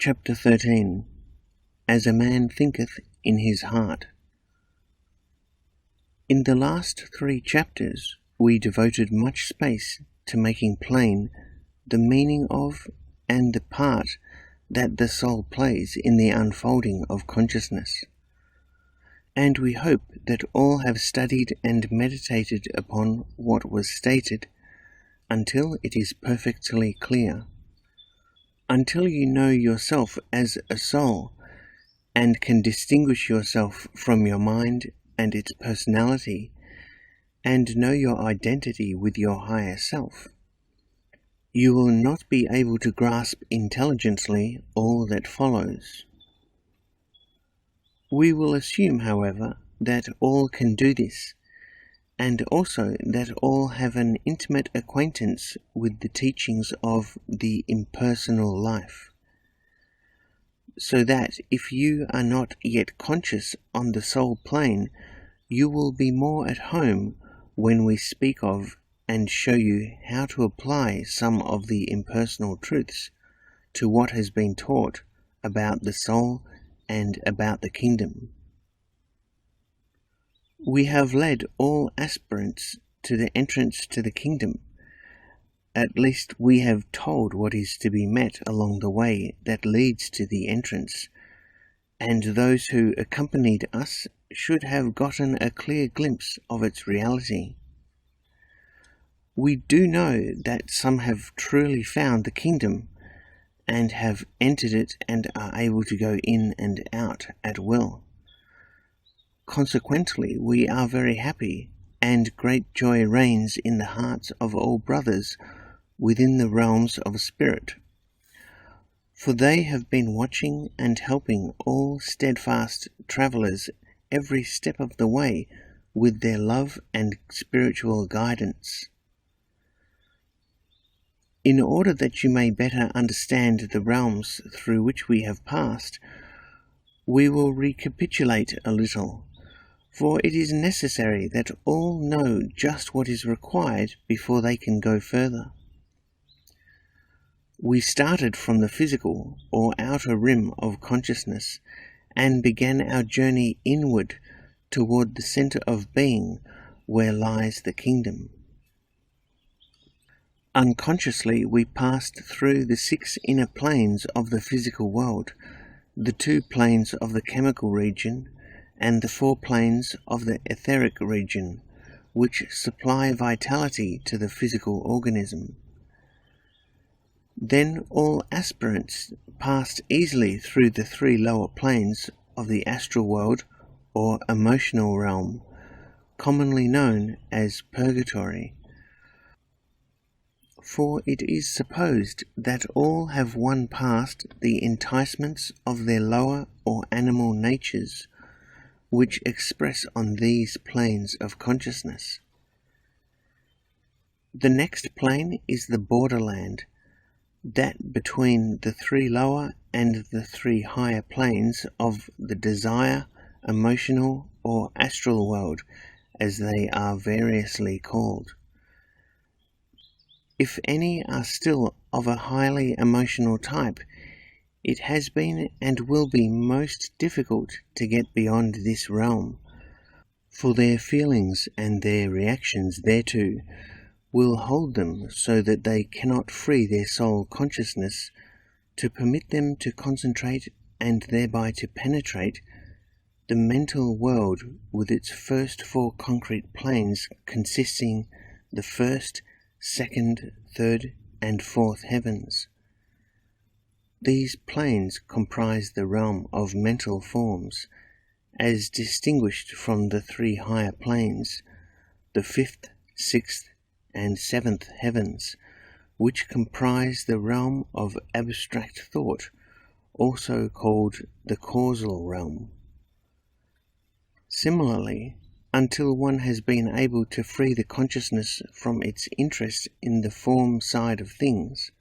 Chapter 13. As a man thinketh in his heart. In the last 3 chapters, we devoted much space to making plain the meaning of and the part that the soul plays in the unfolding of consciousness. And we hope that all have studied and meditated upon what was stated until it is perfectly clear. Until you know yourself as a soul and can distinguish yourself from your mind and its personality and know your identity with your higher self, you will not be able to grasp intelligently all that follows. We will assume, however, that all can do this, and also that all have an intimate acquaintance with the teachings of the impersonal life, so that if you are not yet conscious on the soul plane, you will be more at home when we speak of and show you how to apply some of the impersonal truths to what has been taught about the soul and about the kingdom. We have led all aspirants to the entrance to the kingdom. At least we have told what is to be met along the way that leads to the entrance, and those who accompanied us should have gotten a clear glimpse of its reality. We do know that some have truly found the kingdom and have entered it and are able to go in and out at will. Consequently, we are very happy, and great joy reigns in the hearts of all brothers within the realms of spirit. For they have been watching and helping all steadfast travellers every step of the way with their love and spiritual guidance. In order that you may better understand the realms through which we have passed, we will recapitulate a little, for it is necessary that all know just what is required before they can go further. We started from the physical or outer rim of consciousness and began our journey inward toward the center of being where lies the kingdom. Unconsciously, we passed through the 6 inner planes of the physical world, the 2 planes of the chemical region, and the 4 planes of the etheric region, which supply vitality to the physical organism. Then all aspirants passed easily through the 3 lower planes of the astral world or emotional realm, commonly known as purgatory. For it is supposed that all have won past the enticements of their lower or animal natures, which express on these planes of consciousness. The next plane is the borderland, that between the 3 lower and the 3 higher planes of the desire, emotional, or astral world, as they are variously called. If any are still of a highly emotional type, it has been and will be most difficult to get beyond this realm, for their feelings and their reactions thereto will hold them so that they cannot free their soul consciousness to permit them to concentrate and thereby to penetrate the mental world with its first 4 concrete planes consisting the 1st, 2nd, 3rd, and 4th heavens. These planes comprise the realm of mental forms, as distinguished from the 3 higher planes, the 5th, 6th, and 7th heavens, which comprise the realm of abstract thought, also called the causal realm. Similarly, until one has been able to free the consciousness from its interest in the form side of things,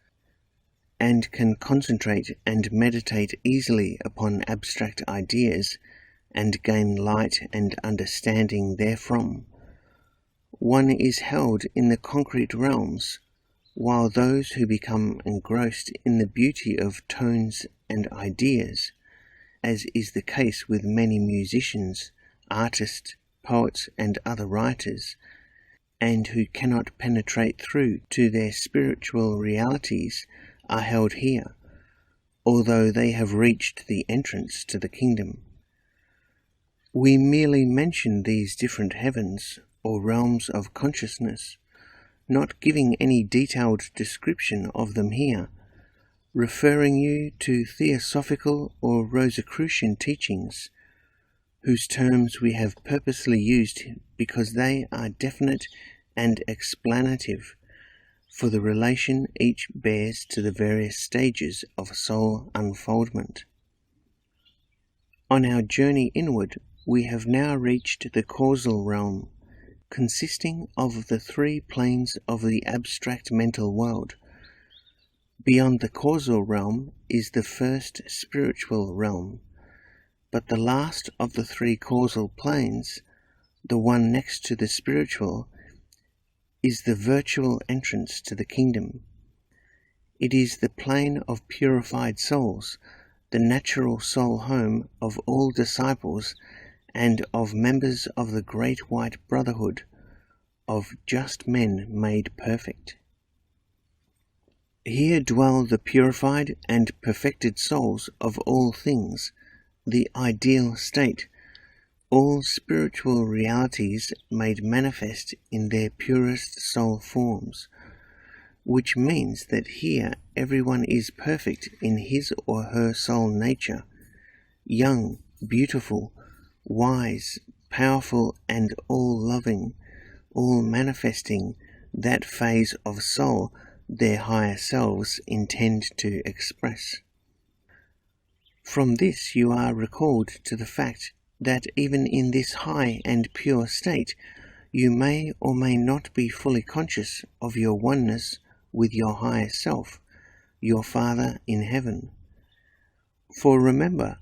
and can concentrate and meditate easily upon abstract ideas and gain light and understanding therefrom, one is held in the concrete realms, while those who become engrossed in the beauty of tones and ideas, as is the case with many musicians, artists, poets, and other writers, and who cannot penetrate through to their spiritual realities, are held here, although they have reached the entrance to the kingdom. We merely mention these different heavens or realms of consciousness, not giving any detailed description of them here, referring you to theosophical or Rosicrucian teachings, whose terms we have purposely used because they are definite and explanative for the relation each bears to the various stages of soul unfoldment. On our journey inward, we have now reached the causal realm, consisting of the three planes of the abstract mental world. Beyond the causal realm is the first spiritual realm, but the last of the three causal planes, the one next to the spiritual, is the virtual entrance to the kingdom. It is the plane of purified souls, the natural soul home of all disciples and of members of the great white brotherhood of just men made perfect. Here dwell the purified and perfected souls of all things, the ideal state, all spiritual realities made manifest in their purest soul forms, which means that here everyone is perfect in his or her soul nature, young, beautiful, wise, powerful, and all-loving, all manifesting that phase of soul their higher selves intend to express. From this you are recalled to the fact that even in this high and pure state you may or may not be fully conscious of your oneness with your higher self, your Father in heaven. For remember,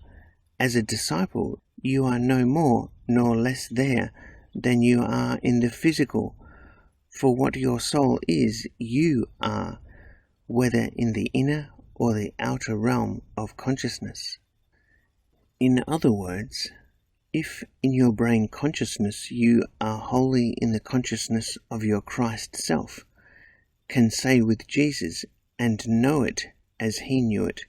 as a disciple, you are no more nor less there than you are in the physical. For what your soul is, you are, whether in the inner or the outer realm of consciousness. In other words, if in your brain consciousness you are wholly in the consciousness of your Christ self, can say with Jesus and know it as he knew it,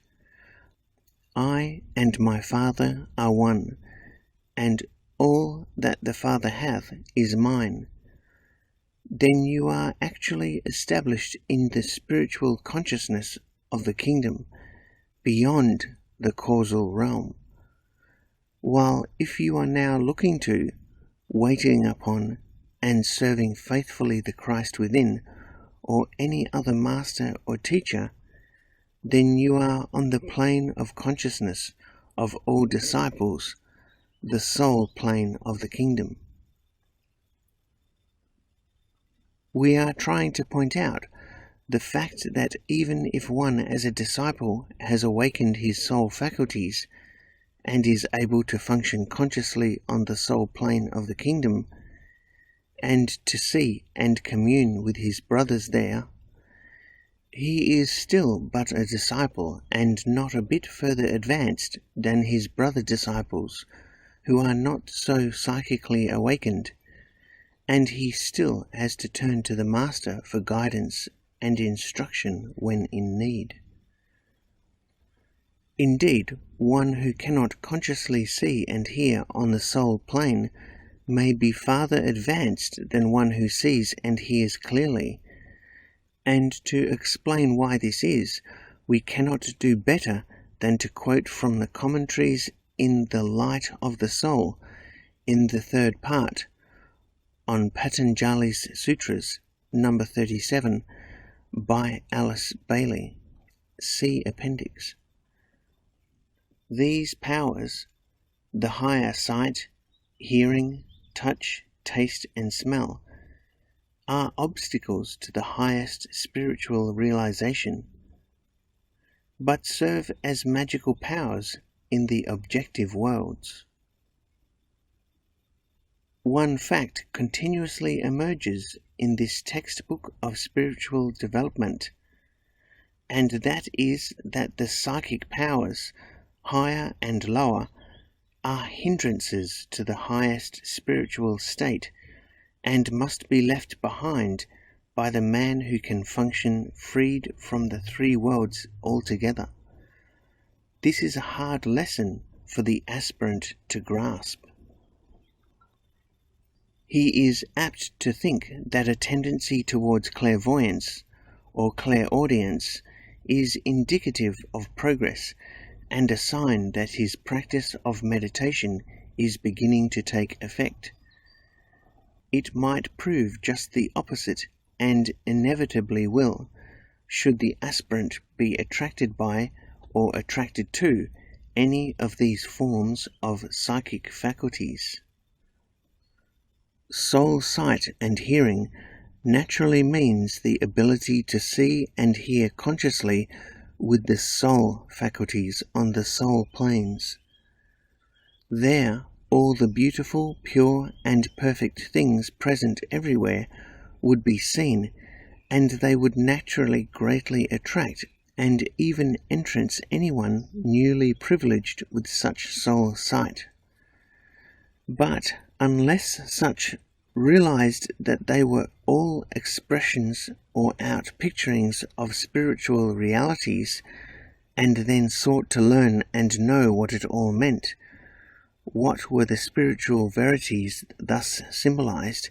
I and my Father are one, and all that the Father hath is mine, then you are actually established in the spiritual consciousness of the kingdom, beyond the causal realm. While if you are now looking to, waiting upon, and serving faithfully the Christ within, or any other master or teacher, then you are on the plane of consciousness of all disciples, the soul plane of the kingdom. We are trying to point out the fact that even if one as a disciple has awakened his soul faculties and is able to function consciously on the soul plane of the kingdom, and to see and commune with his brothers there, he is still but a disciple and not a bit further advanced than his brother disciples who are not so psychically awakened, and he still has to turn to the Master for guidance and instruction when in need. Indeed, one who cannot consciously see and hear on the soul plane may be farther advanced than one who sees and hears clearly, and to explain why this is, we cannot do better than to quote from the commentaries in The Light of the Soul, in the third part, on Patanjali's Sutras, number 37, by Alice Bailey. See Appendix. These powers, the higher sight, hearing, touch, taste, and smell, are obstacles to the highest spiritual realization, but serve as magical powers in the objective worlds. One fact continuously emerges in this textbook of spiritual development, and that is that the psychic powers, higher and lower, are hindrances to the highest spiritual state, and must be left behind by the man who can function freed from the three worlds altogether. This is a hard lesson for the aspirant to grasp. He is apt to think that a tendency towards clairvoyance or clairaudience is indicative of progress and a sign that his practice of meditation is beginning to take effect. It might prove just the opposite, and inevitably will, should the aspirant be attracted by or attracted to any of these forms of psychic faculties. Soul sight and hearing naturally means the ability to see and hear consciously with the soul faculties on the soul planes. There, all the beautiful, pure, and perfect things present everywhere would be seen, and they would naturally greatly attract and even entrance anyone newly privileged with such soul sight. But unless such realized that they were all expressions or outpicturings of spiritual realities, and then sought to learn and know what it all meant, what were the spiritual verities thus symbolized,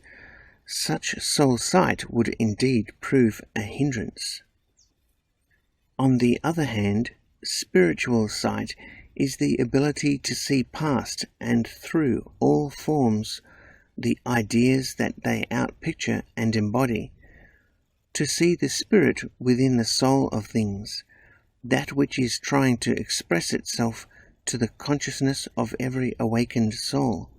such soul sight would indeed prove a hindrance. On the other hand, spiritual sight is the ability to see past and through all forms the ideas that they outpicture and embody, to see the spirit within the soul of things, that which is trying to express itself to the consciousness of every awakened soul.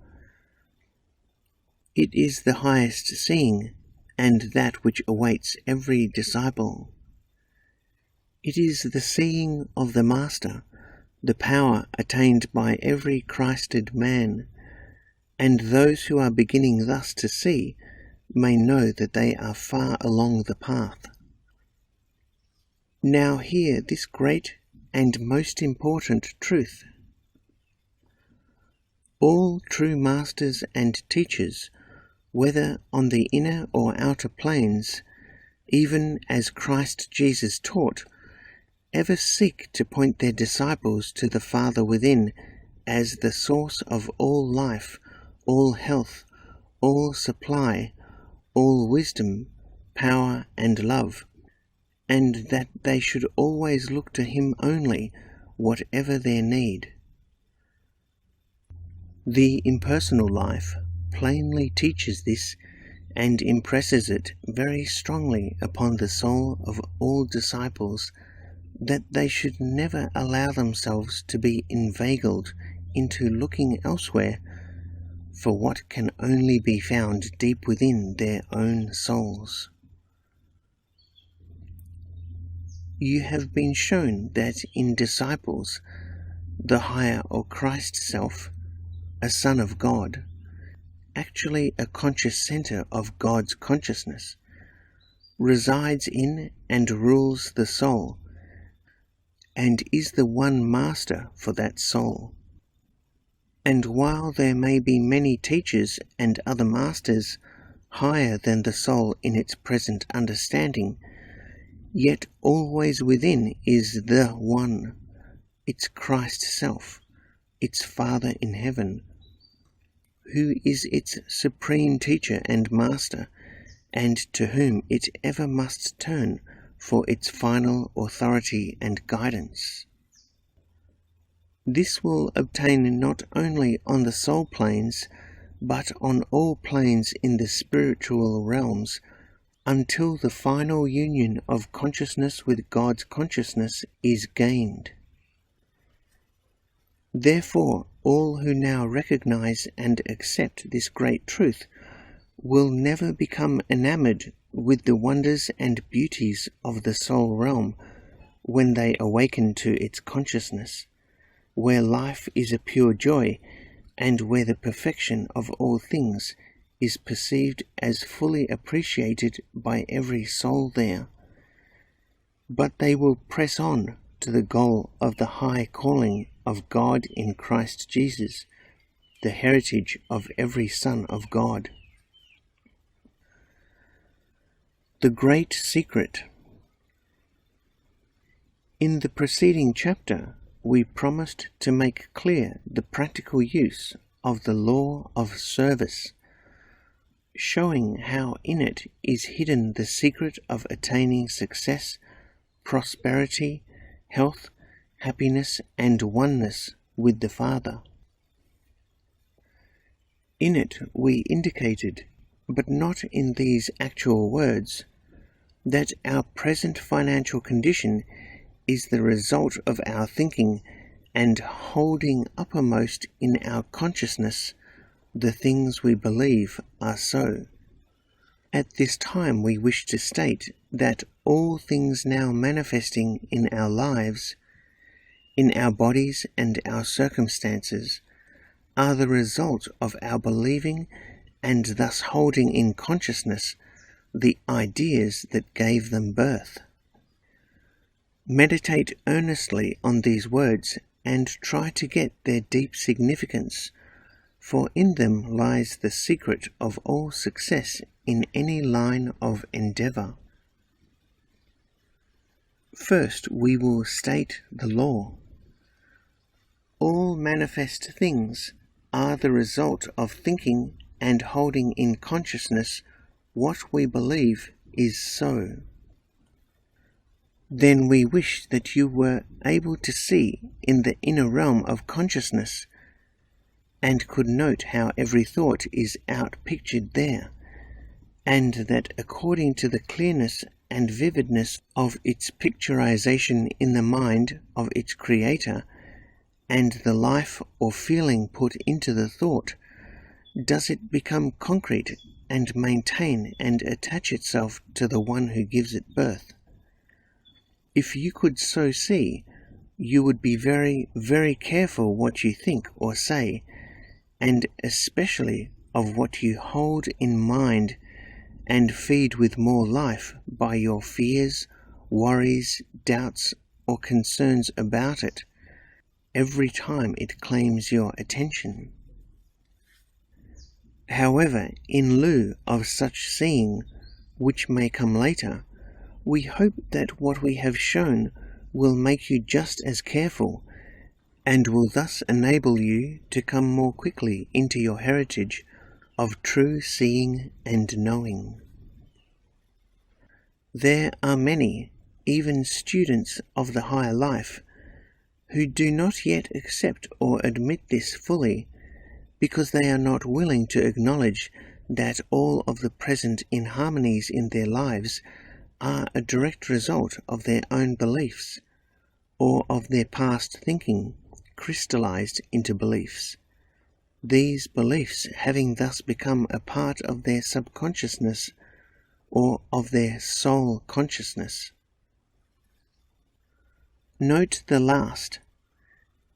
It is the highest seeing, and that which awaits every disciple. It is the seeing of the Master, the power attained by every Christed man, and those who are beginning thus to see may know that they are far along the path. Now hear this great and most important truth. All true masters and teachers, whether on the inner or outer planes, even as Christ Jesus taught, ever seek to point their disciples to the Father within as the source of all life, all health, all supply, all wisdom, power, and love, and that they should always look to Him only, whatever their need. The impersonal life plainly teaches this and impresses it very strongly upon the soul of all disciples, that they should never allow themselves to be inveigled into looking elsewhere for what can only be found deep within their own souls. You have been shown that in disciples, the higher or Christ self, a Son of God, actually a conscious center of God's consciousness, resides in and rules the soul, and is the one master for that soul. And while there may be many teachers and other masters higher than the soul in its present understanding, yet always within is the One, its Christ self, its Father in heaven, who is its supreme teacher and master, and to whom it ever must turn for its final authority and guidance. This will obtain not only on the soul planes, but on all planes in the spiritual realms, until the final union of consciousness with God's consciousness is gained. Therefore, all who now recognize and accept this great truth will never become enamored with the wonders and beauties of the soul realm when they awaken to its consciousness, where life is a pure joy, and where the perfection of all things is perceived as fully appreciated by every soul there. but they will press on to the goal of the high calling of God in Christ Jesus, the heritage of every Son of God. The Great Secret. In the preceding chapter, we promised to make clear the practical use of the law of service, showing how in it is hidden the secret of attaining success, prosperity, health, happiness, and oneness with the Father. In it we indicated, but not in these actual words, that our present financial condition is the result of our thinking and holding uppermost in our consciousness the things we believe are so. At this time we wish to state that all things now manifesting in our lives, in our bodies and our circumstances, are the result of our believing and thus holding in consciousness the ideas that gave them birth. Meditate earnestly on these words and try to get their deep significance, for in them lies the secret of all success in any line of endeavour. First, we will state the law. All manifest things are the result of thinking and holding in consciousness what we believe is so. Then we wish that you were able to see in the inner realm of consciousness and could note how every thought is outpictured there, and that according to the clearness and vividness of its picturization in the mind of its creator, and the life or feeling put into the thought, does it become concrete and maintain and attach itself to the one who gives it birth. If you could so see, you would be very, very careful what you think or say, and especially of what you hold in mind and feed with more life by your fears, worries, doubts, or concerns about it, every time it claims your attention. However, in lieu of such seeing, which may come later, we hope that what we have shown will make you just as careful, and will thus enable you to come more quickly into your heritage of true seeing and knowing. There are many, even students of the higher life, who do not yet accept or admit this fully, because they are not willing to acknowledge that all of the present inharmonies in their lives are a direct result of their own beliefs, or of their past thinking crystallized into beliefs, these beliefs having thus become a part of their subconsciousness or of their soul consciousness. Note the last.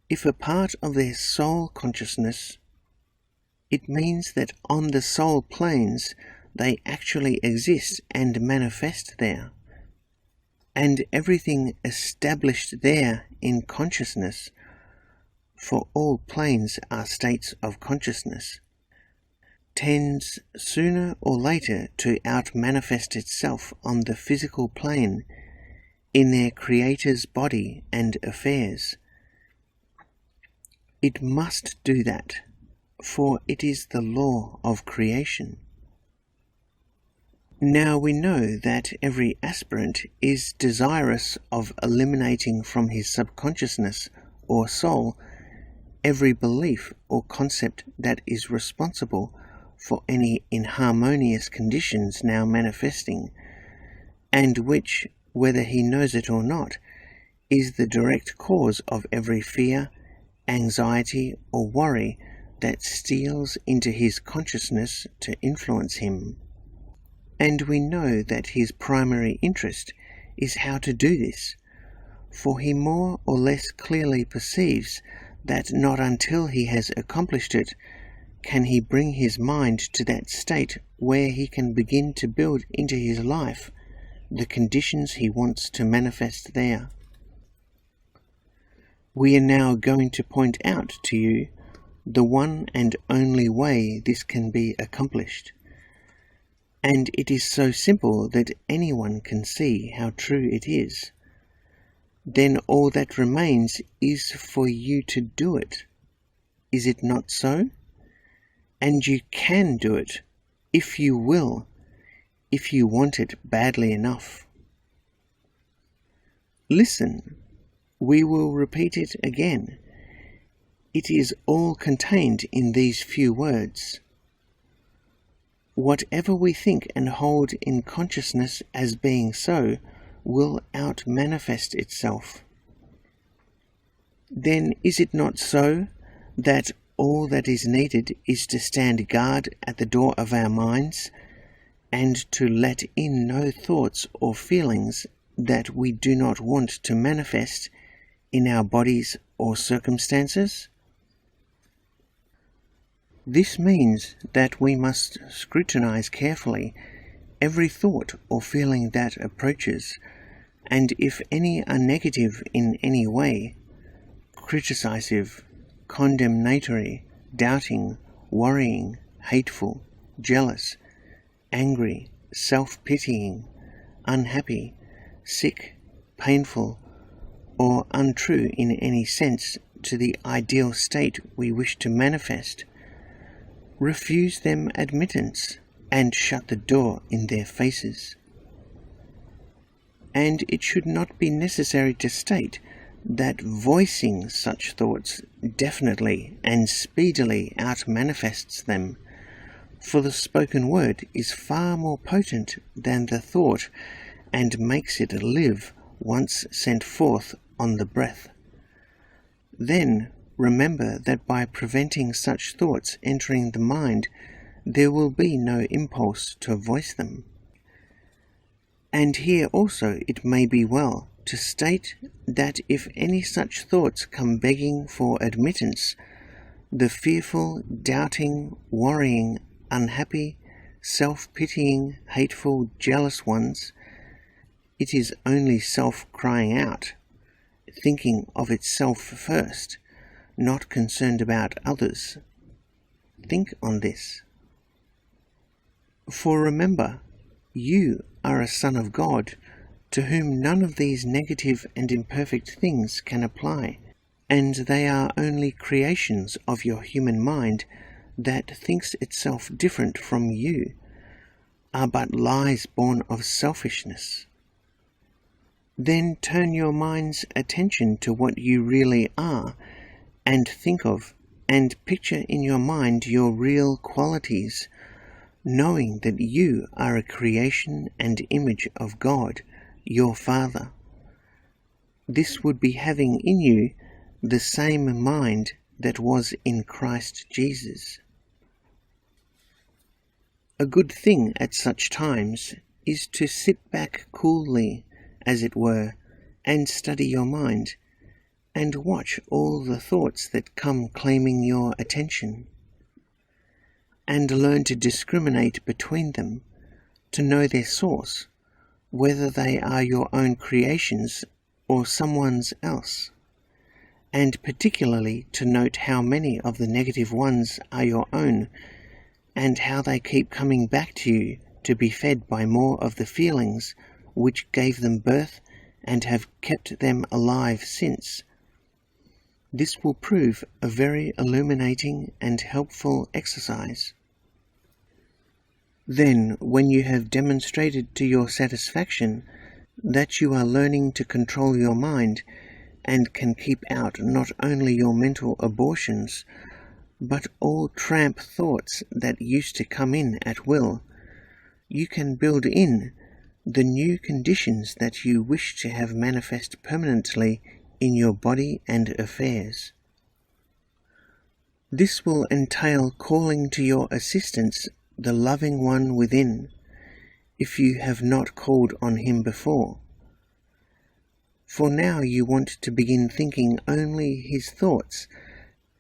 If a part of their soul consciousness, it means that on the soul planes they actually exist and manifest there, and everything established there in consciousness, for all planes are states of consciousness, tends sooner or later to out-manifest itself on the physical plane in their Creator's body and affairs. It must do that, for it is the law of creation. Now we know that every aspirant is desirous of eliminating from his subconsciousness or soul every belief or concept that is responsible for any inharmonious conditions now manifesting, and which, whether he knows it or not, is the direct cause of every fear, anxiety, or worry that steals into his consciousness to influence him. And we know that his primary interest is how to do this, for he more or less clearly perceives that not until he has accomplished it can he bring his mind to that state where he can begin to build into his life the conditions he wants to manifest there. We are now going to point out to you the one and only way this can be accomplished. And it is so simple that anyone can see how true it is. Then all that remains is for you to do it. Is it not so? And you can do it, if you will, if you want it badly enough. Listen, we will repeat it again. It is all contained in these few words. Whatever we think and hold in consciousness as being so will out-manifest itself. Then is it not so that all that is needed is to stand guard at the door of our minds and to let in no thoughts or feelings that we do not want to manifest in our bodies or circumstances? This means that we must scrutinize carefully every thought or feeling that approaches, and if any are negative in any way, criticisive, condemnatory, doubting, worrying, hateful, jealous, angry, self-pitying, unhappy, sick, painful, or untrue in any sense to the ideal state we wish to manifest, refuse them admittance and shut the door in their faces. And it should not be necessary to state that voicing such thoughts definitely and speedily out-manifests them, for the spoken word is far more potent than the thought and makes it live once sent forth on the breath. Then remember that by preventing such thoughts entering the mind, there will be no impulse to voice them. And here also it may be well to state that if any such thoughts come begging for admittance, the fearful, doubting, worrying, unhappy, self-pitying, hateful, jealous ones, it is only self crying out, thinking of itself first, not concerned about others. Think on this. For remember, you are a son of God, to whom none of these negative and imperfect things can apply, and they are only creations of your human mind that thinks itself different from you, are but lies born of selfishness. Then turn your mind's attention to what you really are, and think of and picture in your mind your real qualities, knowing that you are a creation and image of God, your Father. This would be having in you the same mind that was in Christ Jesus. A good thing at such times is to sit back coolly, as it were, and study your mind, and watch all the thoughts that come claiming your attention, and learn to discriminate between them, to know their source, whether they are your own creations or someone's else, and particularly to note how many of the negative ones are your own, and how they keep coming back to you to be fed by more of the feelings which gave them birth and have kept them alive since. This will prove a very illuminating and helpful exercise. Then, when you have demonstrated to your satisfaction that you are learning to control your mind and can keep out not only your mental abortions, but all tramp thoughts that used to come in at will, you can build in the new conditions that you wish to have manifest permanently in your body and affairs. This will entail calling to your assistance the loving one within, if you have not called on him before. For now you want to begin thinking only his thoughts,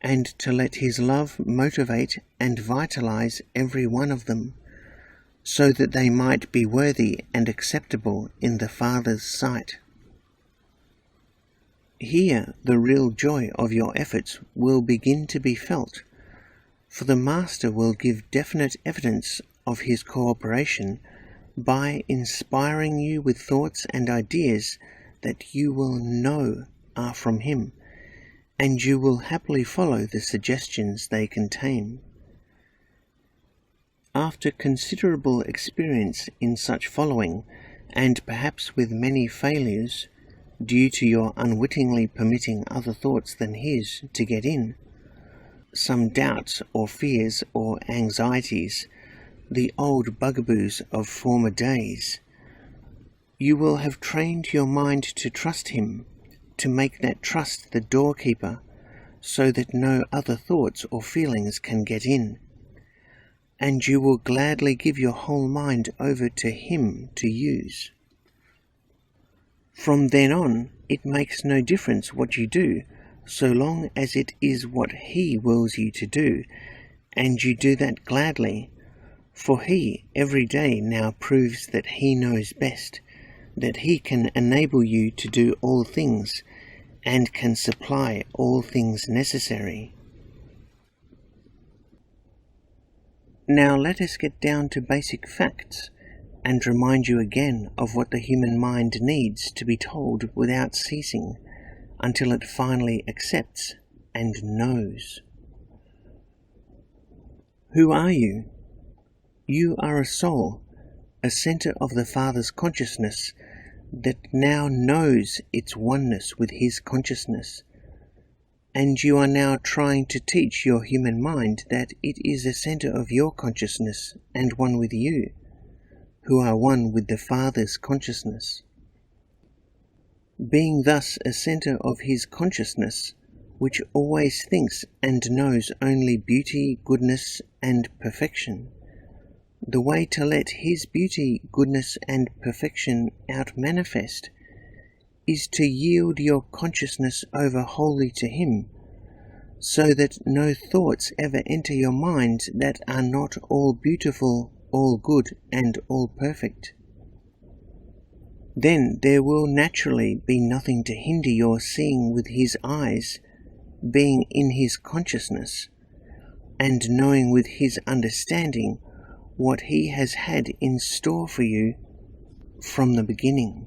and to let his love motivate and vitalize every one of them, so that they might be worthy and acceptable in the Father's sight. Here the real joy of your efforts will begin to be felt, for the Master will give definite evidence of his cooperation by inspiring you with thoughts and ideas that you will know are from him, and you will happily follow the suggestions they contain. After considerable experience in such following, and perhaps with many failures, due to your unwittingly permitting other thoughts than his to get in, some doubts or fears or anxieties, the old bugaboos of former days, you will have trained your mind to trust him, to make that trust the doorkeeper, so that no other thoughts or feelings can get in, and you will gladly give your whole mind over to him to use. From then on, it makes no difference what you do, so long as it is what he wills you to do, and you do that gladly, for he every day now proves that he knows best, that he can enable you to do all things, and can supply all things necessary. Now let us get down to basic facts, and remind you again of what the human mind needs to be told without ceasing, until it finally accepts and knows. Who are you? You are a soul, a centre of the Father's consciousness that now knows its oneness with his consciousness, and you are now trying to teach your human mind that it is a centre of your consciousness and one with you, who are one with the Father's consciousness. Being thus a centre of his consciousness, which always thinks and knows only beauty, goodness, and perfection, the way to let his beauty, goodness, and perfection out-manifest is to yield your consciousness over wholly to him, so that no thoughts ever enter your mind that are not all beautiful, all good, and all perfect. Then there will naturally be nothing to hinder your seeing with his eyes, being in his consciousness, and knowing with his understanding what he has had in store for you from the beginning.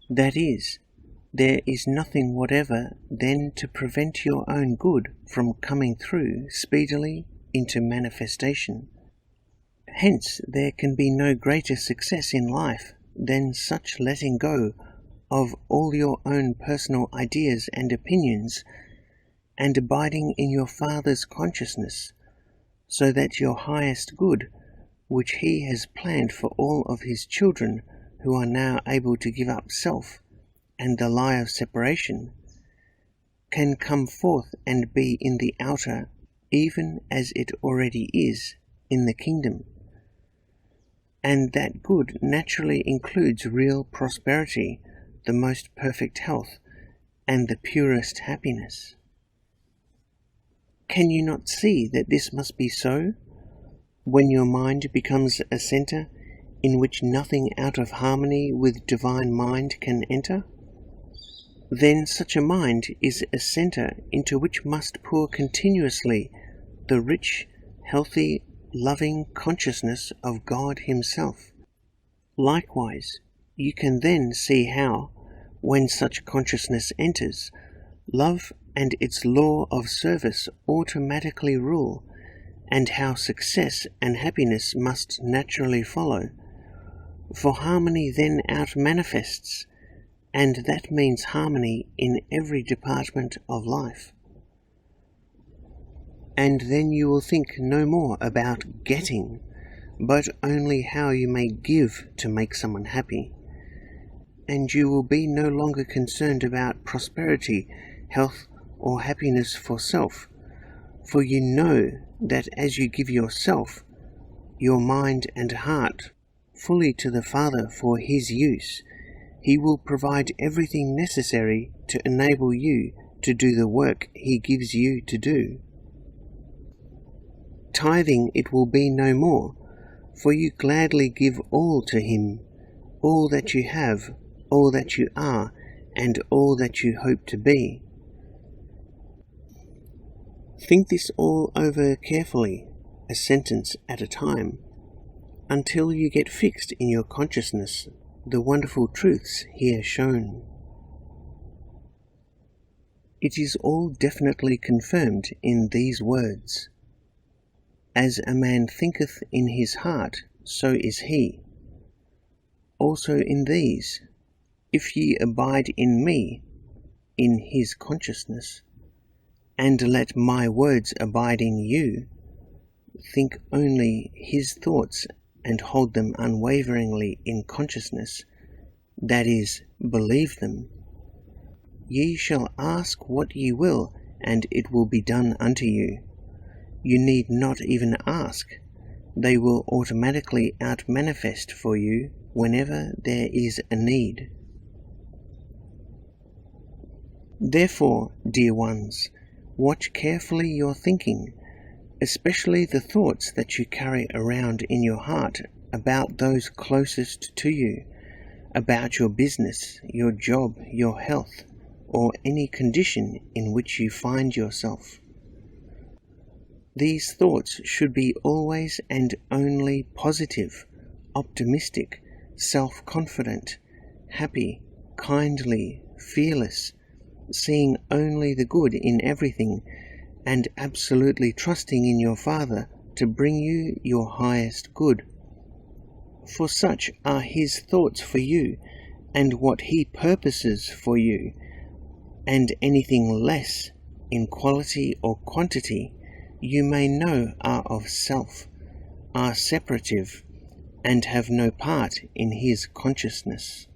That is, there is nothing whatever then to prevent your own good from coming through speedily into manifestation. Hence there can be no greater success in life than such letting go of all your own personal ideas and opinions, and abiding in your Father's consciousness, so that your highest good, which he has planned for all of his children who are now able to give up self and the lie of separation, can come forth and be in the outer, even as it already is in the kingdom. And that good naturally includes real prosperity, the most perfect health, and the purest happiness. Can you not see that this must be so, when your mind becomes a centre in which nothing out of harmony with divine mind can enter? Then such a mind is a centre into which must pour continuously the rich, healthy, loving consciousness of God himself. Likewise, you can then see how, when such consciousness enters, love and its law of service automatically rule, and how success and happiness must naturally follow. For harmony then out-manifests, and that means harmony in every department of life. And then you will think no more about getting, but only how you may give to make someone happy. And you will be no longer concerned about prosperity, health, or happiness for self, for you know that as you give yourself, your mind and heart, fully to the Father for his use, he will provide everything necessary to enable you to do the work he gives you to do. Tithing it will be no more, for you gladly give all to him, all that you have, all that you are, and all that you hope to be. Think this all over carefully, a sentence at a time, until you get fixed in your consciousness the wonderful truths here shown. It is all definitely confirmed in these words: As a man thinketh in his heart, so is he. Also in these, if ye abide in me, in his consciousness, and let my words abide in you, think only his thoughts and hold them unwaveringly in consciousness, that is, believe them. Ye shall ask what ye will, and it will be done unto you. You need not even ask. They will automatically out-manifest for you whenever there is a need. Therefore, dear ones, watch carefully your thinking, especially the thoughts that you carry around in your heart about those closest to you, about your business, your job, your health, or any condition in which you find yourself. These thoughts should be always and only positive, optimistic, self-confident, happy, kindly, fearless, seeing only the good in everything, and absolutely trusting in your Father to bring you your highest good. For such are his thoughts for you, and what he purposes for you, and anything less, in quality or quantity, you may know are of self, are separative, and have no part in his consciousness.